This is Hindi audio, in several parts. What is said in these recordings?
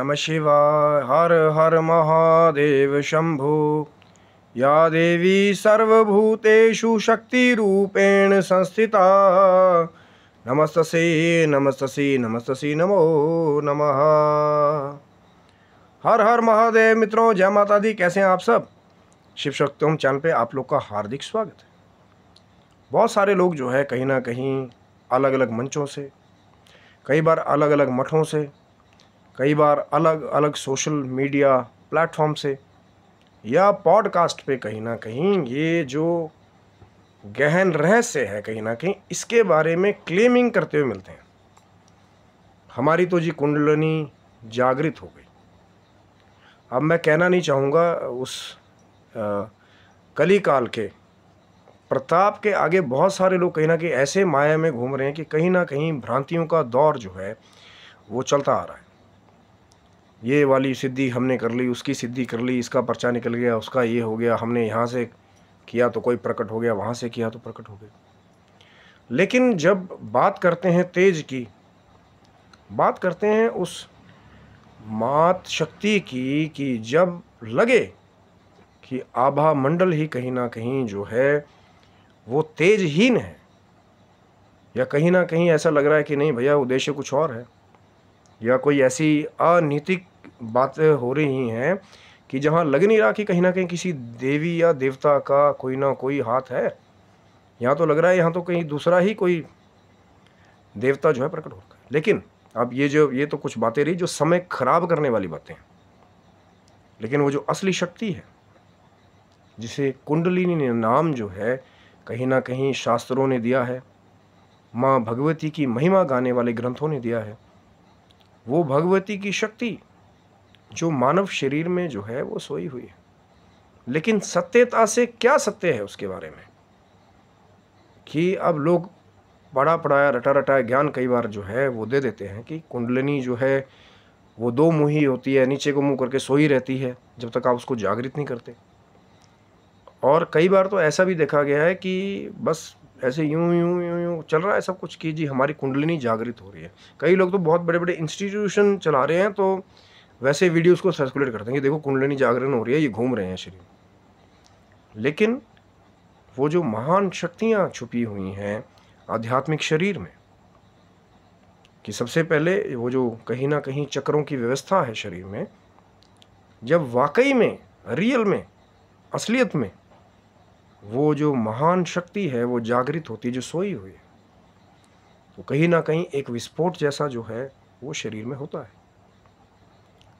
नमः शिवाय। हर हर महादेव शंभो। या देवी सर्वभूतेषु शक्तिरूपेण संस्थिता। नमस्तस्यै नमस्तस्यै नमस्तस्यै नमो नमः। हर हर महादेव। मित्रों, जय माता दी। कैसे हैं आप सब? शिव शक्तियों चैनल पे आप लोग का हार्दिक स्वागत है। बहुत सारे लोग जो है कहीं ना कहीं अलग अलग मंचों से, कई बार अलग अलग मठों से, कई बार अलग अलग सोशल मीडिया प्लेटफॉर्म से या पॉडकास्ट पे कहीं ना कहीं ये जो गहन रहस्य है कहीं ना कहीं इसके बारे में क्लेमिंग करते हुए मिलते हैं। हमारी तो जी कुंडलिनी जागृत हो गई। अब मैं कहना नहीं चाहूँगा उस कली काल के प्रताप के आगे बहुत सारे लोग कहीं ना कहीं ऐसे माया में घूम रहे हैं कि कहीं ना कहीं भ्रांतियों का दौर जो है वो चलता आ रहा है। ये वाली सिद्धि हमने कर ली, उसकी सिद्धि कर ली, इसका पर्चा निकल गया, उसका ये हो गया, हमने यहाँ से किया तो कोई प्रकट हो गया, वहाँ से किया तो प्रकट हो गया। लेकिन जब बात करते हैं तेज की, बात करते हैं उस मात शक्ति की कि जब लगे कि आभा मंडल ही कहीं ना कहीं जो है वो तेजहीन है, या कहीं ना कहीं ऐसा लग रहा है कि नहीं भैया उद्देश्य कुछ और है, या कोई ऐसी अनैतिक बातें हो रही हैं कि जहाँ लग नहीं रहा कि कहीं ना कहीं किसी देवी या देवता का कोई ना कोई हाथ है। यहाँ तो लग रहा है यहाँ तो कहीं दूसरा ही कोई देवता जो है प्रकट हो रहा है। लेकिन अब ये तो कुछ बातें रही जो समय खराब करने वाली बातें हैं। लेकिन वो जो असली शक्ति है जिसे कुंडलिनी नाम जो है कहीं ना कहीं शास्त्रों ने दिया है, माँ भगवती की महिमा गाने वाले ग्रंथों ने दिया है, वो भगवती की शक्ति जो मानव शरीर में जो है वो सोई हुई है। लेकिन सत्यता से क्या सत्य है उसके बारे में कि अब लोग पढ़ा पढ़ाया रटा रटाया ज्ञान कई बार जो है वो दे देते हैं कि कुंडलिनी जो है वो दो मुही होती है, नीचे को मुंह करके सोई रहती है जब तक आप उसको जागृत नहीं करते। और कई बार तो ऐसा भी देखा गया है कि बस ऐसे यूं यूं यूं यूं चल रहा है सब कुछ कि जी हमारी कुंडलिनी जागृत हो रही है। कई लोग तो बहुत बड़े बड़े इंस्टीट्यूशन चला रहे हैं तो वैसे वीडियोस को सर्कुलेट करते हैं कि देखो कुंडलिनी जागरण हो रही है, ये घूम रहे हैं शरीर। लेकिन वो जो महान शक्तियां छुपी हुई हैं आध्यात्मिक शरीर में, कि सबसे पहले वो जो कहीं ना कहीं चक्रों की व्यवस्था है शरीर में, जब वाकई में रियल में असलियत में वो जो महान शक्ति है वो जागृत होती है जो सोई हुई है, तो कहीं ना कहीं एक विस्फोट जैसा जो है वो शरीर में होता है।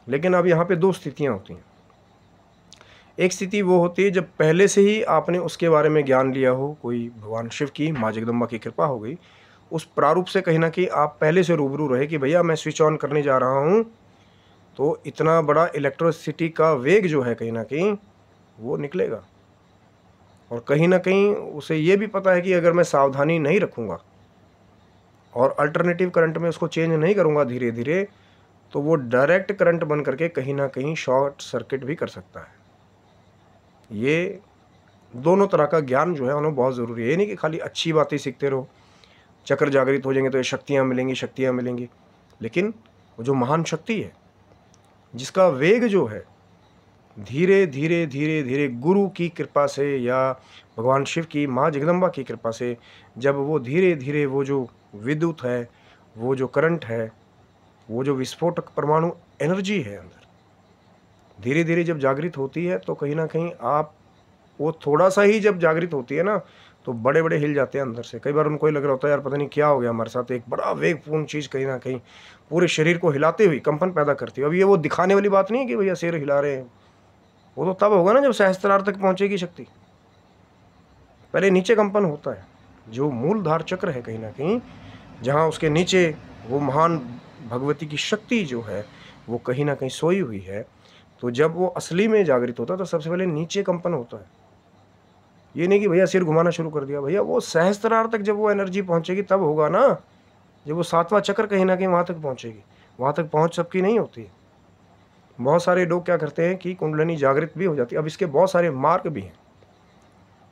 लेकिन अब यहाँ पे दो स्थितियाँ होती हैं। एक स्थिति वो होती है जब पहले से ही आपने उसके बारे में ज्ञान लिया हो, कोई भगवान शिव की माँ जगदम्बा की कृपा हो गई, उस प्रारूप से कहीं ना कहीं आप पहले से रूबरू रहे कि भैया मैं स्विच ऑन करने जा रहा हूँ तो इतना बड़ा इलेक्ट्रिसिटी का वेग जो है कहीं ना कहीं वो निकलेगा। और कहीं ना कहीं उसे ये भी पता है कि अगर मैं सावधानी नहीं रखूँगा और अल्टरनेटिव करंट में उसको चेंज नहीं करूँगा धीरे धीरे, तो वो डायरेक्ट करंट बन करके कहीं ना कहीं शॉर्ट सर्किट भी कर सकता है। ये दोनों तरह का ज्ञान जो है उन्हें बहुत ज़रूरी है। ये नहीं कि खाली अच्छी बातें सीखते रहो, चक्र जागृत हो जाएंगे तो ये शक्तियाँ मिलेंगी शक्तियाँ मिलेंगी। लेकिन वो जो महान शक्ति है जिसका वेग जो है धीरे धीरे धीरे धीरे गुरु की कृपा से या भगवान शिव की माँ जगदम्बा की कृपा से जब वो धीरे धीरे वो जो विद्युत है, वो जो करंट है, वो जो विस्फोटक परमाणु एनर्जी है अंदर धीरे धीरे जब जागृत होती है तो कहीं ना कहीं आप वो थोड़ा सा ही जब जागृत होती है ना तो बड़े बड़े हिल जाते हैं अंदर से। कई बार उनको ही लग रहा होता है यार पता नहीं क्या हो गया हमारे साथ, एक बड़ा वेगपूर्ण चीज़ कहीं ना कहीं पूरे शरीर को हिलाते हुए कंपन पैदा करती है। अब ये वो दिखाने वाली बात नहीं है कि भैया सिर हिला रहे हैं, वो तो तब होगा ना जब सहस्त्रार तक पहुँचेगी शक्ति। पहले नीचे कंपन होता है, जो मूलधार चक्र है कहीं ना कहीं जहाँ उसके नीचे वो महान भगवती की शक्ति जो है वो कहीं ना कहीं सोई हुई है। तो जब वो असली में जागृत होता है तो सबसे पहले नीचे कंपन होता है। ये नहीं कि भैया सिर घुमाना शुरू कर दिया, भैया वो सहस्त्रार तक जब वो एनर्जी पहुंचेगी तब होगा ना, जब वो सातवां चक्र कहीं ना कहीं वहाँ तक पहुंचेगी। वहाँ तक पहुंच सबकी नहीं होती। बहुत सारे लोग क्या करते हैं कि कुंडलिनी जागृत भी हो जाती है। अब इसके बहुत सारे मार्ग भी हैं,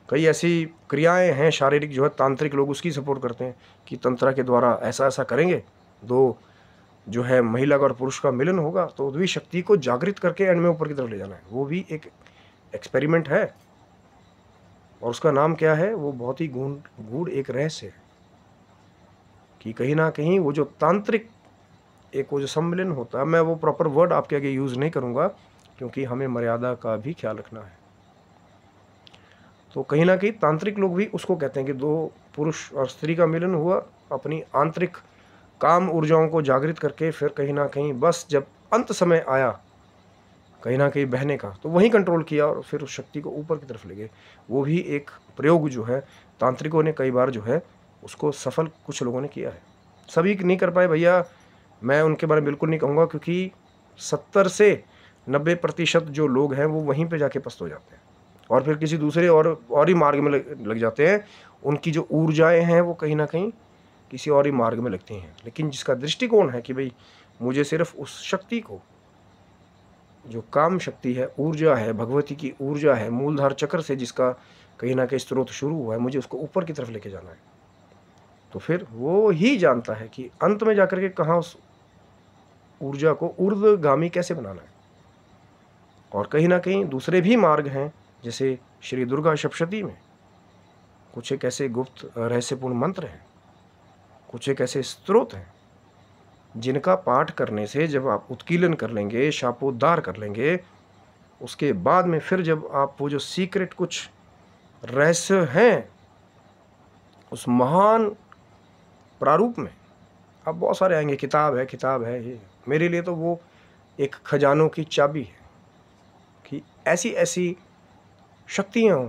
कई ऐसी क्रियाएं हैं शारीरिक जो है तांत्रिक लोग उसकी सपोर्ट करते हैं कि तंत्र के द्वारा ऐसा ऐसा करेंगे, दो जो है महिला का और पुरुष का मिलन होगा तो भी शक्ति को जागृत करके एंड में ऊपर की तरफ ले जाना है। वो भी एक एक्सपेरिमेंट है और उसका नाम क्या है, वो बहुत ही गूढ़ एक रहस्य है कि कहीं ना कहीं वो जो तांत्रिक एक वो जो सम्मिलन होता है, मैं वो प्रॉपर वर्ड आपके आगे यूज़ नहीं करूँगा क्योंकि हमें मर्यादा का भी ख्याल रखना है। तो कहीं ना कहीं तांत्रिक लोग भी उसको कहते हैं कि दो पुरुष और स्त्री का मिलन हुआ, अपनी आंतरिक काम ऊर्जाओं को जागृत करके फिर कहीं ना कहीं बस जब अंत समय आया कहीं ना कहीं बहने का तो वहीं कंट्रोल किया और फिर उस शक्ति को ऊपर की तरफ ले गए। वो भी एक प्रयोग जो है तांत्रिकों ने कई बार जो है उसको सफल कुछ लोगों ने किया है। सभी नहीं कर पाए भैया, मैं उनके बारे में बिल्कुल नहीं कहूँगा क्योंकि 70 से 90% जो लोग हैं वो वहीं पे जाके पस्त हो जाते हैं और फिर किसी दूसरे और ही मार्ग में लग जाते हैं। उनकी जो ऊर्जाएं हैं वो कहीं ना कहीं किसी और ही मार्ग में लगती हैं। लेकिन जिसका दृष्टिकोण है कि भाई मुझे सिर्फ उस शक्ति को, जो काम शक्ति है, ऊर्जा है, भगवती की ऊर्जा है, मूलधार चक्र से जिसका कहीं ना कहीं स्रोत शुरू हुआ है, मुझे उसको ऊपर की तरफ लेके जाना है, तो फिर वो ही जानता है कि अंत में जाकर के कहाँ उस ऊर्जा को ऊर्ध्वगामी कैसे बनाना है। और कहीं ना कहीं दूसरे भी मार्ग हैं, जैसे श्री दुर्गा सप्तशती में कुछ एक ऐसे गुप्त रहस्यपूर्ण मंत्र हैं, कुछ एक ऐसे स्त्रोत हैं जिनका पाठ करने से जब आप उत्कीलन कर लेंगे, शापोद्धार कर लेंगे, उसके बाद में फिर जब आप वो जो सीक्रेट कुछ रहस्य हैं उस महान प्रारूप में, अब बहुत सारे आएंगे, किताब है ये, मेरे लिए तो वो एक खजानों की चाबी है कि ऐसी ऐसी शक्तियों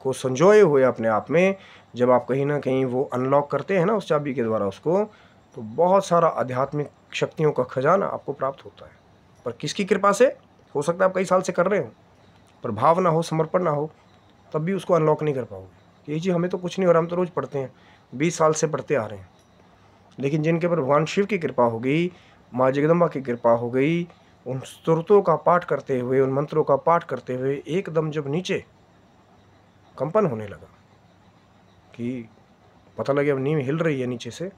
को संजोए हुए अपने आप में जब आप कहीं ना कहीं वो अनलॉक करते हैं ना उस चाबी के द्वारा उसको, तो बहुत सारा आध्यात्मिक शक्तियों का खजाना आपको प्राप्त होता है। पर किसकी कृपा से? हो सकता है आप कई साल से कर रहे हो पर भाव ना हो, समर्पण ना हो, तब भी उसको अनलॉक नहीं कर पाओगे। यही जी हमें तो कुछ नहीं हो रहा, हम तो रोज़ पढ़ते हैं, 20 साल से पढ़ते आ रहे हैं। लेकिन जिनके ऊपर भगवान शिव की कृपा हो गई, माँ जगदम्बा की कृपा हो गई, उन स्तोत्रों का पाठ करते हुए, उन मंत्रों का पाठ करते हुए एकदम जब नीचे कंपन होने लगा कि पता लगे अब नींव हिल रही है नीचे से,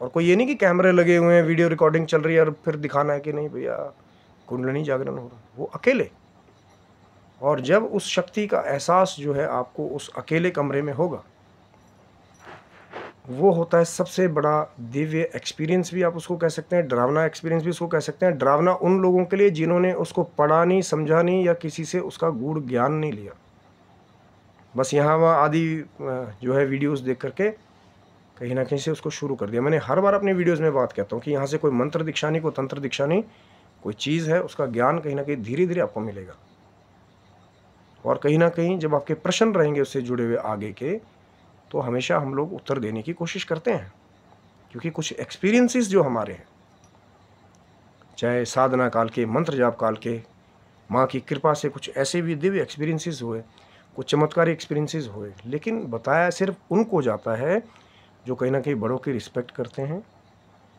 और कोई ये नहीं कि कैमरे लगे हुए हैं, वीडियो रिकॉर्डिंग चल रही है और फिर दिखाना है कि नहीं भैया कुंडलिनी जागरण हो रहा, वो अकेले। और जब उस शक्ति का एहसास जो है आपको उस अकेले कमरे में होगा, वो होता है सबसे बड़ा दिव्य एक्सपीरियंस भी आप उसको कह सकते हैं, डरावना एक्सपीरियंस भी उसको कह सकते हैं। डरावना उन लोगों के लिए जिन्होंने उसको पढ़ा नहीं, समझा नहीं या किसी से उसका गूढ़ ज्ञान नहीं लिया, बस यहाँ वहाँ आदि जो है वीडियोस देख करके कहीं ना कहीं से उसको शुरू कर दिया। मैंने हर बार अपने वीडियोस में बात कहता हूँ कि यहाँ से कोई मंत्र दीक्षा नहीं, कोई तंत्र दीक्षा नहीं, कोई चीज़ है उसका ज्ञान कहीं ना कहीं धीरे धीरे आपको मिलेगा। और कहीं ना कहीं जब आपके प्रश्न रहेंगे उससे जुड़े हुए आगे के, तो हमेशा हम लोग उत्तर देने की कोशिश करते हैं, क्योंकि कुछ एक्सपीरियंसेस जो हमारे हैं, चाहे साधना काल के, मंत्र जाप काल के, माँ की कृपा से कुछ ऐसे भी दिव्य एक्सपीरियंसेस हुए, कुछ चमत्कारी एक्सपीरियंसेस हुए, लेकिन बताया सिर्फ उनको जाता है जो कहीं ना कहीं बड़ों की रिस्पेक्ट करते हैं।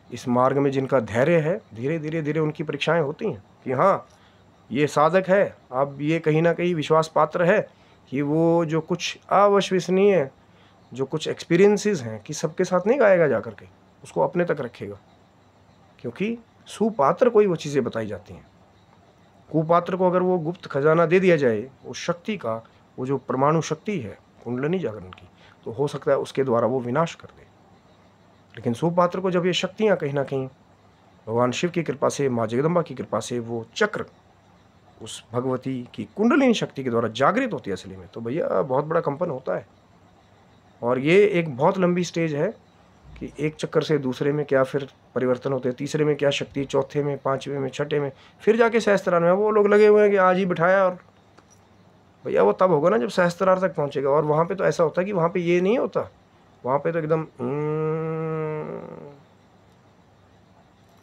इस मार्ग में जिनका धैर्य है, धीरे धीरे धीरे उनकी परीक्षाएं होती हैं कि हाँ ये साधक है, अब ये कहीं ना कहीं विश्वास पात्र है कि वो जो कुछ अविश्वसनीय जो कुछ एक्सपीरियंसेस हैं कि सबके साथ नहीं गाएगा जा कर के, उसको अपने तक रखेगा, क्योंकि सुपात्र को ही वो चीज़ें बताई जाती हैं। कुपात्र को अगर वो गुप्त खजाना दे दिया जाए उस शक्ति का, वो जो परमाणु शक्ति है कुंडलिनी जागरण की, तो हो सकता है उसके द्वारा वो विनाश कर दे। लेकिन सुपात्र को जब ये शक्तियाँ कहीं ना कहीं भगवान शिव की कृपा से, माँ जगदम्बा की कृपा से वो चक्र उस भगवती की कुंडलिनी शक्ति के द्वारा जागृत होती है असली में, तो भैया बहुत बड़ा कंपन होता है। और ये एक बहुत लंबी स्टेज है कि एक चक्कर से दूसरे में क्या फिर परिवर्तन होते हैं, तीसरे में क्या शक्ति, चौथे में, पाँचवें में, छठे में, फिर जाके सहस्त्रार में। वो लोग लगे हुए हैं कि आज ही बिठाया, और भैया वो तब होगा ना जब सहस्त्रार तक पहुँचेगा। और वहाँ पे तो ऐसा होता है कि वहाँ पे ये नहीं होता, वहाँ पे तो एकदम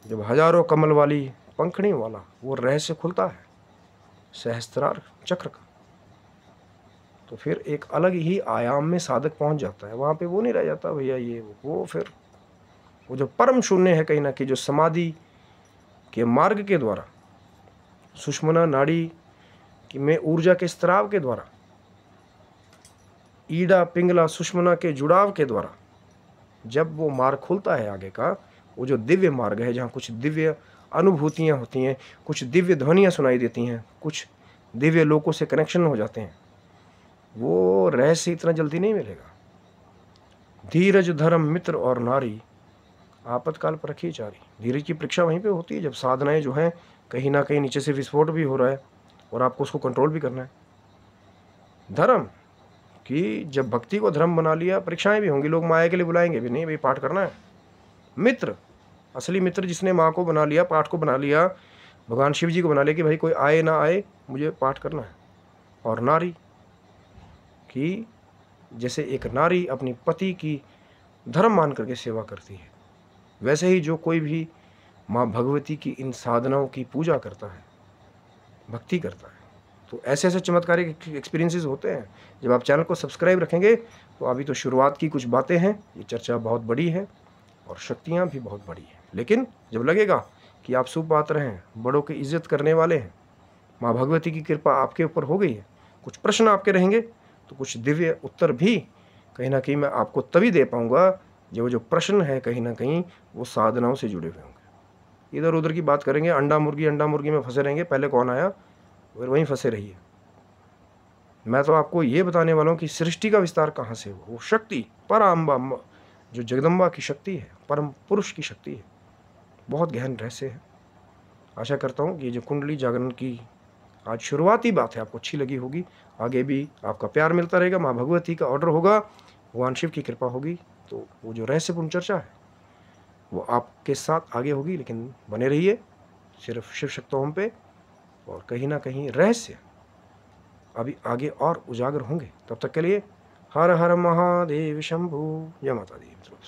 जब हजारों कमल वाली पंखड़ी वाला वो रहस्य खुलता है सहस्त्रार चक्र का, तो फिर एक अलग ही आयाम में साधक पहुंच जाता है। वहाँ पे वो नहीं रह जाता भैया ये वो फिर वो जो परम शून्य है कहीं ना कहीं, जो समाधि के मार्ग के द्वारा, सुषुम्ना नाड़ी की में ऊर्जा के स्त्राव के द्वारा, ईड़ा पिंगला सुषुम्ना के जुड़ाव के द्वारा जब वो मार्ग खुलता है आगे का, वो जो दिव्य मार्ग है, जहाँ कुछ दिव्य अनुभूतियाँ होती हैं, कुछ दिव्य ध्वनियाँ सुनाई देती हैं, कुछ दिव्य लोगों से कनेक्शन हो जाते हैं, वो रहस्य इतना जल्दी नहीं मिलेगा। धीरज धर्म मित्र और नारी, आपातकाल पर रखी जारी। धीरज की परीक्षा वहीं पे होती है जब साधनाएं जो हैं कहीं ना कहीं नीचे से विस्फोट भी हो रहा है और आपको उसको कंट्रोल भी करना है। धर्म कि जब भक्ति को धर्म बना लिया, परीक्षाएं भी होंगी, लोग माया के लिए बुलाएंगे भी नहीं, भाई पाठ करना है। मित्र, असली मित्र जिसने माँ को बना लिया, पाठ को बना लिया, भगवान शिव जी को बना लिया कि भाई कोई आए ना आए मुझे पाठ करना है। और नारी कि जैसे एक नारी अपनी पति की धर्म मान करके सेवा करती है, वैसे ही जो कोई भी माँ भगवती की इन साधनाओं की पूजा करता है, भक्ति करता है, तो ऐसे ऐसे चमत्कारिक एक्सपीरियंसेस होते हैं। जब आप चैनल को सब्सक्राइब रखेंगे तो अभी तो शुरुआत की कुछ बातें हैं, ये चर्चा बहुत बड़ी है और शक्तियाँ भी बहुत बड़ी हैं, लेकिन जब लगेगा कि आप सुपात्र हैं, बड़ों की इज्जत करने वाले हैं, माँ भगवती की कृपा आपके ऊपर हो गई है, कुछ प्रश्न आपके रहेंगे तो कुछ दिव्य उत्तर भी कहीं ना कहीं मैं आपको तभी दे पाऊंगा जब जो प्रश्न है कहीं ना कहीं वो साधनाओं से जुड़े हुए होंगे। इधर उधर की बात करेंगे, अंडा मुर्गी में फंसे रहेंगे, पहले कौन आया, फिर वहीं फंसे रहिए। मैं तो आपको ये बताने वाला हूँ कि सृष्टि का विस्तार कहाँ से हुआ, वो शक्ति पराम्बा जो जगदम्बा की शक्ति है, परम पुरुष की शक्ति है, बहुत गहन रहस्य है। आशा करता हूँ कि ये जो कुंडली जागरण की आज शुरुआती बात है आपको अच्छी लगी होगी, आगे भी आपका प्यार मिलता रहेगा, माँ भगवती का ऑर्डर होगा, भगवान शिव की कृपा होगी, तो वो जो रहस्यपूर्ण चर्चा है वो आपके साथ आगे होगी। लेकिन बने रहिए सिर्फ शिव शक्ति होम पे, और कहीं ना कहीं रहस्य अभी आगे और उजागर होंगे। तब तक के लिए हर हर महादेव शंभू, जय माता दी मित्रों।